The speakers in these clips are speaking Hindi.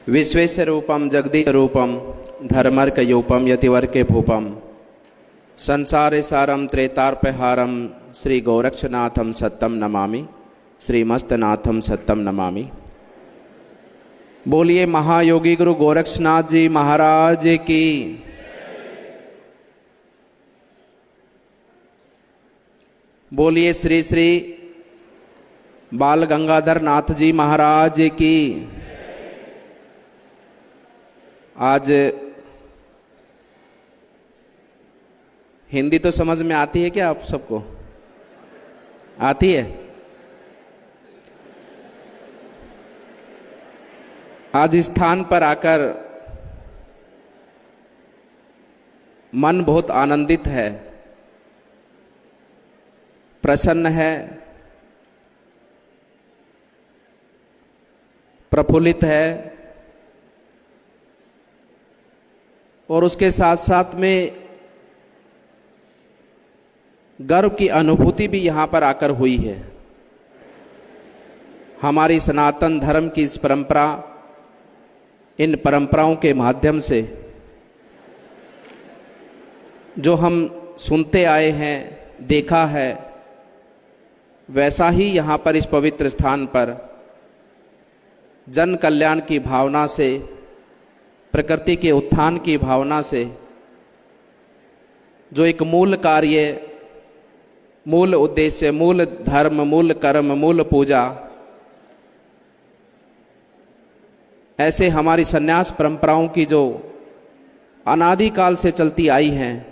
विश्वेशरूपम जगदीशरूपम धर्मर्कयूपम यतिवर्के भूपम संसारे सारम त्रेतार्पहारम श्री गोरक्षनाथम सत्यम नमामि श्रीमस्तनाथम सत्यम नमामि। बोलिए महायोगी गुरु गोरक्षनाथ जी महाराज की। बोलिए श्री श्री बाल गंगाधर नाथ जी महाराज की। आज हिंदी तो समझ में आती है क्या आप सबको? आती है? आज इस स्थान पर आकर मन बहुत आनंदित है, प्रसन्न है, प्रफुल्लित है और उसके साथ साथ में गर्व की अनुभूति भी यहाँ पर आकर हुई है। हमारी सनातन धर्म की इस परंपरा, इन परंपराओं के माध्यम से जो हम सुनते आए हैं, देखा है, वैसा ही यहाँ पर इस पवित्र स्थान पर जन कल्याण की भावना से, प्रकृति के उत्थान की भावना से जो एक मूल कार्य, मूल उद्देश्य, मूल धर्म, मूल कर्म, मूल पूजा, ऐसे हमारी संन्यास परंपराओं की जो अनादिकाल से चलती आई हैं,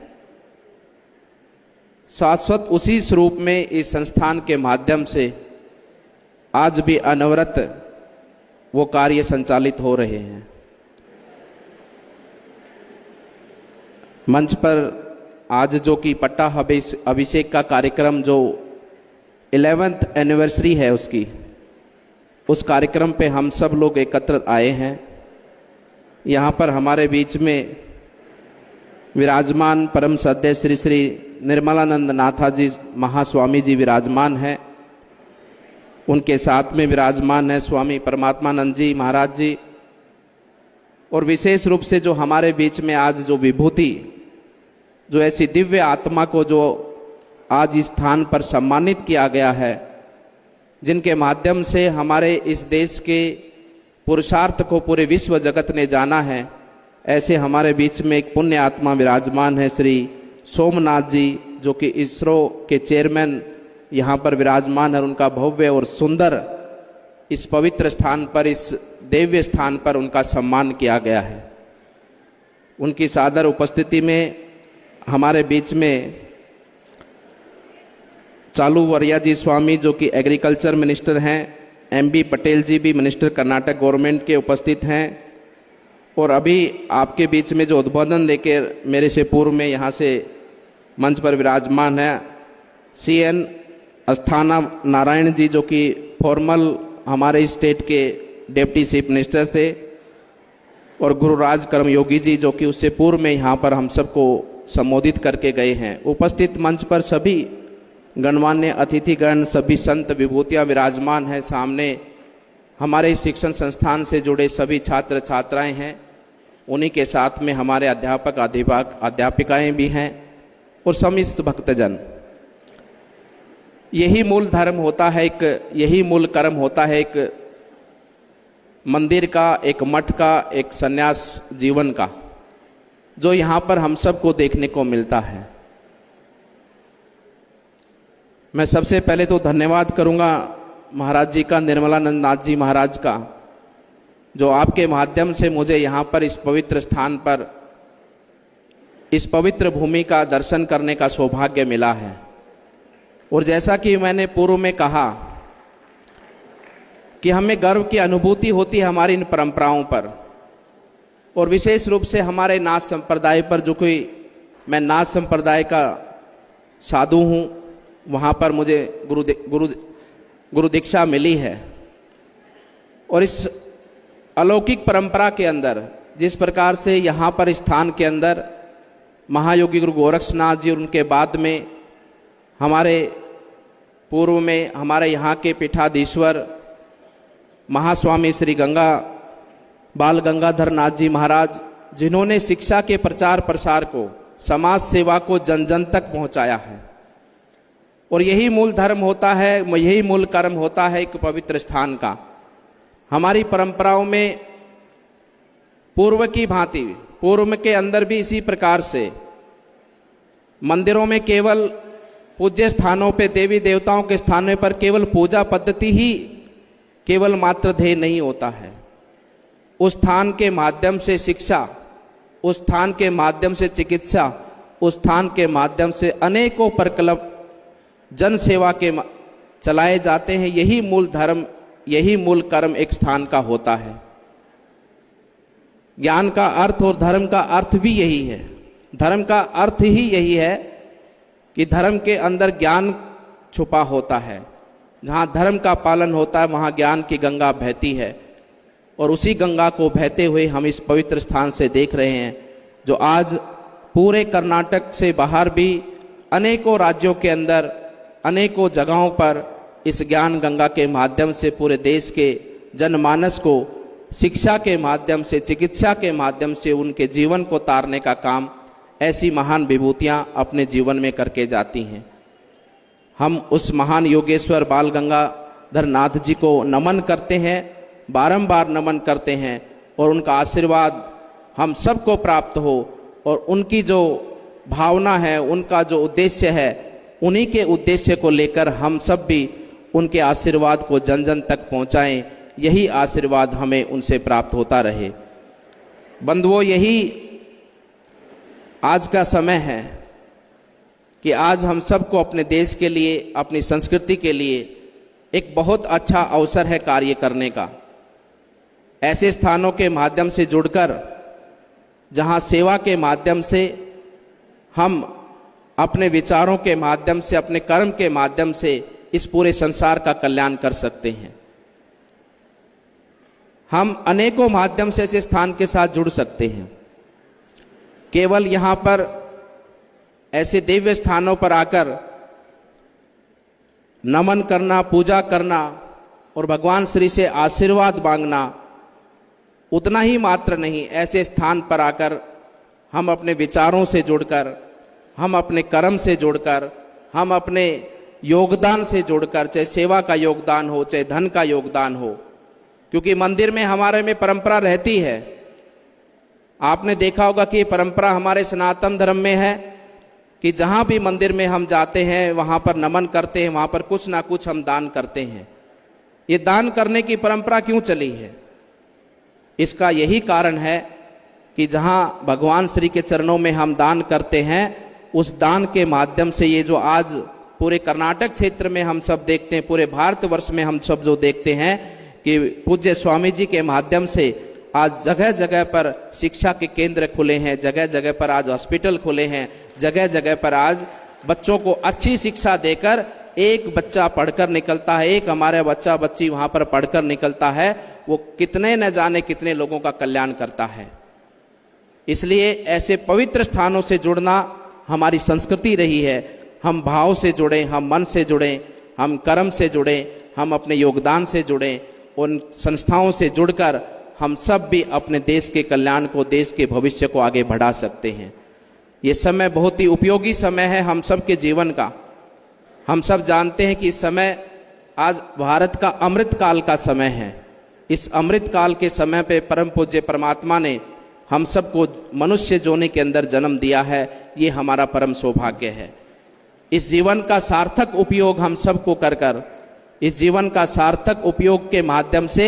शाश्वत उसी स्वरूप में इस संस्थान के माध्यम से आज भी अनवरत वो कार्य संचालित हो रहे हैं। मंच पर आज जो कि पट्टा अभिषेक का कार्यक्रम जो 11th एनिवर्सरी है उसकी, उस कार्यक्रम पे हम सब लोग एकत्र आए हैं। यहाँ पर हमारे बीच में विराजमान परम सद्य श्री श्री निर्मलानंद नाथा जी महास्वामी जी विराजमान हैं। उनके साथ में विराजमान है स्वामी परमात्मानंद जी महाराज जी। और विशेष रूप से जो हमारे बीच में आज जो विभूति, जो ऐसी दिव्य आत्मा को जो आज इस स्थान पर सम्मानित किया गया है, जिनके माध्यम से हमारे इस देश के पुरुषार्थ को पूरे विश्व जगत ने जाना है, ऐसे हमारे बीच में एक पुण्य आत्मा विराजमान है श्री सोमनाथ जी, जो कि इसरो के चेयरमैन यहाँ पर विराजमान है। उनका भव्य और सुंदर इस पवित्र स्थान पर, इस दिव्य स्थान पर उनका सम्मान किया गया है। उनकी सादर उपस्थिति में हमारे बीच में चालू वर्या जी स्वामी, जो कि एग्रीकल्चर मिनिस्टर हैं, एमबी पटेल जी भी मिनिस्टर कर्नाटक गवर्नमेंट के उपस्थित हैं। और अभी आपके बीच में जो उद्बोधन लेकर मेरे से पूर्व में यहाँ से मंच पर विराजमान है CN अस्थाना नारायण जी, जो कि फॉर्मल हमारे स्टेट के डिप्टी चीफ मिनिस्टर थे, और गुरुराज कर्मयोगी जी, जो कि उससे पूर्व में यहाँ पर हम सबको संबोधित करके गए हैं। उपस्थित मंच पर सभी गणमान्य अतिथिगण, सभी संत विभूतियाँ विराजमान हैं। सामने हमारे शिक्षण संस्थान से जुड़े सभी छात्र छात्राएं हैं, उन्हीं के साथ में हमारे अध्यापक अध्यापिकाएं भी हैं और समस्त भक्तजन। यही मूल धर्म होता है, यही मूल कर्म होता है एक मंदिर का, एक मठ का, एक संन्यास जीवन का, जो यहाँ पर हम सबको देखने को मिलता है। मैं सबसे पहले तो धन्यवाद करूँगा महाराज जी का, निर्मलानंद नाथ जी महाराज का, जो आपके माध्यम से मुझे यहाँ पर इस पवित्र स्थान पर, इस पवित्र भूमि का दर्शन करने का सौभाग्य मिला है। और जैसा कि मैंने पूर्व में कहा कि हमें गर्व की अनुभूति होती है हमारी इन परंपराओं पर, और विशेष रूप से हमारे नाथ संप्रदाय पर, जो कोई मैं नाथ संप्रदाय का साधु हूँ, वहाँ पर मुझे गुरु दीक्षा मिली है। और इस अलौकिक परंपरा के अंदर जिस प्रकार से यहाँ पर स्थान के अंदर महायोगी गुरु गोरक्षनाथ जी और उनके बाद में हमारे पूर्व में हमारे यहाँ के पीठाधीश्वर महास्वामी श्री गंगा बाल गंगाधर नाथ जी महाराज, जिन्होंने शिक्षा के प्रचार प्रसार को, समाज सेवा को जन जन तक पहुंचाया है। और यही मूल धर्म होता है, यही मूल कर्म होता है एक पवित्र स्थान का। हमारी परंपराओं में पूर्व की भांति, पूर्व के अंदर भी इसी प्रकार से मंदिरों में केवल पूज्य स्थानों पे, देवी देवताओं के स्थानों पर केवल पूजा पद्धति ही केवल मात्र ध्येय नहीं होता है। उस स्थान के माध्यम से शिक्षा, उस स्थान के माध्यम से चिकित्सा, उस स्थान के माध्यम से अनेकों प्रकल्प जन सेवा के चलाए जाते हैं। यही मूल धर्म, यही मूल कर्म एक स्थान का होता है। ज्ञान का अर्थ और धर्म का अर्थ भी यही है। धर्म का अर्थ ही यही है कि धर्म के अंदर ज्ञान छुपा होता है। जहाँ धर्म का पालन होता है वहाँ ज्ञान की गंगा बहती है। और उसी गंगा को बहते हुए हम इस पवित्र स्थान से देख रहे हैं, जो आज पूरे कर्नाटक से बाहर भी अनेकों राज्यों के अंदर, अनेकों जगहों पर इस ज्ञान गंगा के माध्यम से पूरे देश के जनमानस को शिक्षा के माध्यम से, चिकित्सा के माध्यम से उनके जीवन को तारने का काम ऐसी महान विभूतियाँ अपने जीवन में करके जाती हैं। हम उस महान योगेश्वर बाल गंगाधर नाथ जी को नमन करते हैं, बारंबार नमन करते हैं, और उनका आशीर्वाद हम सबको प्राप्त हो। और उनकी जो भावना है, उनका जो उद्देश्य है, उन्हीं के उद्देश्य को लेकर हम सब भी उनके आशीर्वाद को जन जन तक पहुंचाएं। यही आशीर्वाद हमें उनसे प्राप्त होता रहे। बंधुओं, यही आज का समय है कि आज हम सबको अपने देश के लिए, अपनी संस्कृति के लिए एक बहुत अच्छा अवसर है कार्य करने का। ऐसे स्थानों के माध्यम से जुड़कर, जहां सेवा के माध्यम से हम अपने विचारों के माध्यम से, अपने कर्म के माध्यम से इस पूरे संसार का कल्याण कर सकते हैं। हम अनेकों माध्यम से ऐसे स्थान के साथ जुड़ सकते हैं। केवल यहाँ पर ऐसे दिव्य स्थानों पर आकर नमन करना, पूजा करना और भगवान श्री से आशीर्वाद मांगना उतना ही मात्र नहीं। ऐसे स्थान पर आकर हम अपने विचारों से जुड़कर, हम अपने कर्म से जुड़कर, हम अपने योगदान से जुड़कर, चाहे सेवा का योगदान हो, चाहे धन का योगदान हो, क्योंकि मंदिर में हमारे में परंपरा रहती है। आपने देखा होगा कि ये परंपरा हमारे सनातन धर्म में है कि जहाँ भी मंदिर में हम जाते हैं वहाँ पर नमन करते हैं, वहाँ पर कुछ ना कुछ हम दान करते हैं। ये दान करने की परंपरा क्यों चली है? इसका यही कारण है कि जहाँ भगवान श्री के चरणों में हम दान करते हैं, उस दान के माध्यम से ये जो आज पूरे कर्नाटक क्षेत्र में हम सब देखते हैं, पूरे भारतवर्ष में हम सब जो देखते हैं कि पूज्य स्वामी जी के माध्यम से आज जगह जगह पर शिक्षा के केंद्र खुले हैं, जगह जगह पर आज हॉस्पिटल खुले हैं, जगह जगह पर आज बच्चों को अच्छी शिक्षा देकर एक बच्चा पढ़कर निकलता है, एक हमारा बच्चा बच्ची वहाँ पर पढ़कर निकलता है, वो कितने न जाने कितने लोगों का कल्याण करता है। इसलिए ऐसे पवित्र स्थानों से जुड़ना हमारी संस्कृति रही है। हम भाव से जुड़ें, हम मन से जुड़ें, हम कर्म से जुड़ें, हम अपने योगदान से जुड़ें। उन संस्थाओं से जुड़कर हम सब भी अपने देश के कल्याण को, देश के भविष्य को आगे बढ़ा सकते हैं। ये समय बहुत ही उपयोगी समय है हम सब के जीवन का। हम सब जानते हैं कि इस समय आज भारत का अमृत काल का समय है। इस अमृत काल के समय पे परम पूज्य परमात्मा ने हम सबको मनुष्य जोनि के अंदर जन्म दिया है। ये हमारा परम सौभाग्य है। इस जीवन का सार्थक उपयोग हम सबको कर इस जीवन का सार्थक उपयोग के माध्यम से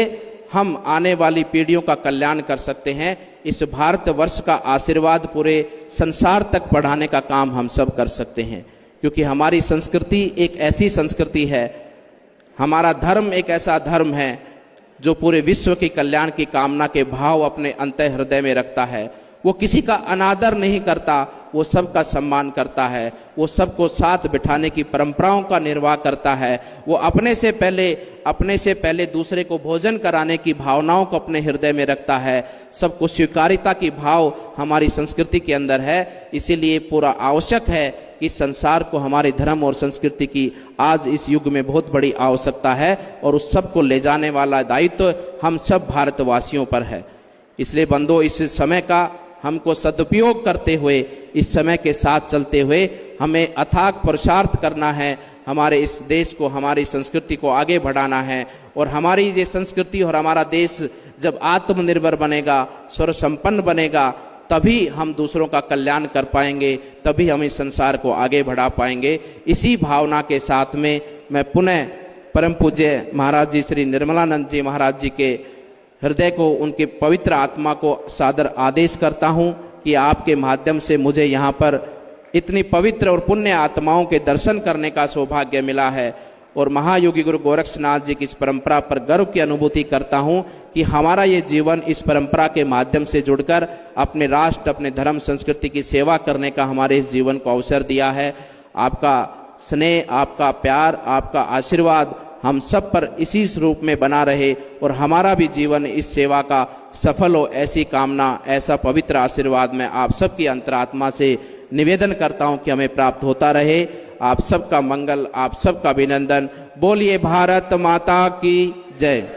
हम आने वाली पीढ़ियों का कल्याण कर सकते हैं। इस भारतवर्ष का आशीर्वाद पूरे संसार तक बढ़ाने का काम हम सब कर सकते हैं, क्योंकि हमारी संस्कृति एक ऐसी संस्कृति है, हमारा धर्म एक ऐसा धर्म है जो पूरे विश्व की कल्याण की कामना के भाव अपने अंतः हृदय में रखता है। वो किसी का अनादर नहीं करता, वो सबका सम्मान करता है, वो सबको साथ बिठाने की परंपराओं का निर्वाह करता है। वो अपने से पहले दूसरे को भोजन कराने की भावनाओं को अपने हृदय में रखता है। सबको स्वीकारिता की भाव हमारी संस्कृति के अंदर है। इसीलिए पूरा आवश्यक है कि संसार को हमारे धर्म और संस्कृति की आज इस युग में बहुत बड़ी आवश्यकता है, और उस सब को ले जाने वाला दायित्व हम सब भारतवासियों पर है। इसलिए बंधुओं, इस समय का हमको सदुपयोग करते हुए, इस समय के साथ चलते हुए हमें अथाक पुरुषार्थ करना है। हमारे इस देश को, हमारी संस्कृति को आगे बढ़ाना है। और हमारी ये संस्कृति और हमारा देश जब आत्मनिर्भर बनेगा, सर्वसंपन्न बनेगा, तभी हम दूसरों का कल्याण कर पाएंगे, तभी हम इस संसार को आगे बढ़ा पाएंगे। इसी भावना के साथ में मैं पुनः परम पूज्य महाराज जी श्री निर्मलानंद जी महाराज जी के हृदय को, उनके पवित्र आत्मा को सादर आदेश करता हूँ कि आपके माध्यम से मुझे यहाँ पर इतनी पवित्र और पुण्य आत्माओं के दर्शन करने का सौभाग्य मिला है। और महायोगी गुरु गोरक्षनाथ जी की इस परंपरा पर गर्व की अनुभूति करता हूँ कि हमारा ये जीवन इस परंपरा के माध्यम से जुड़कर अपने राष्ट्र, अपने धर्म, संस्कृति की सेवा करने का हमारे इस जीवन को अवसर दिया है। आपका स्नेह, आपका प्यार, आपका आशीर्वाद हम सब पर इसी स्वरूप में बना रहे और हमारा भी जीवन इस सेवा का सफल हो, ऐसी कामना, ऐसा पवित्र आशीर्वाद मैं आप सबकी अंतरात्मा से निवेदन करता हूं कि हमें प्राप्त होता रहे। आप सबका मंगल, आप सबका अभिनंदन। बोलिए भारत माता की जय।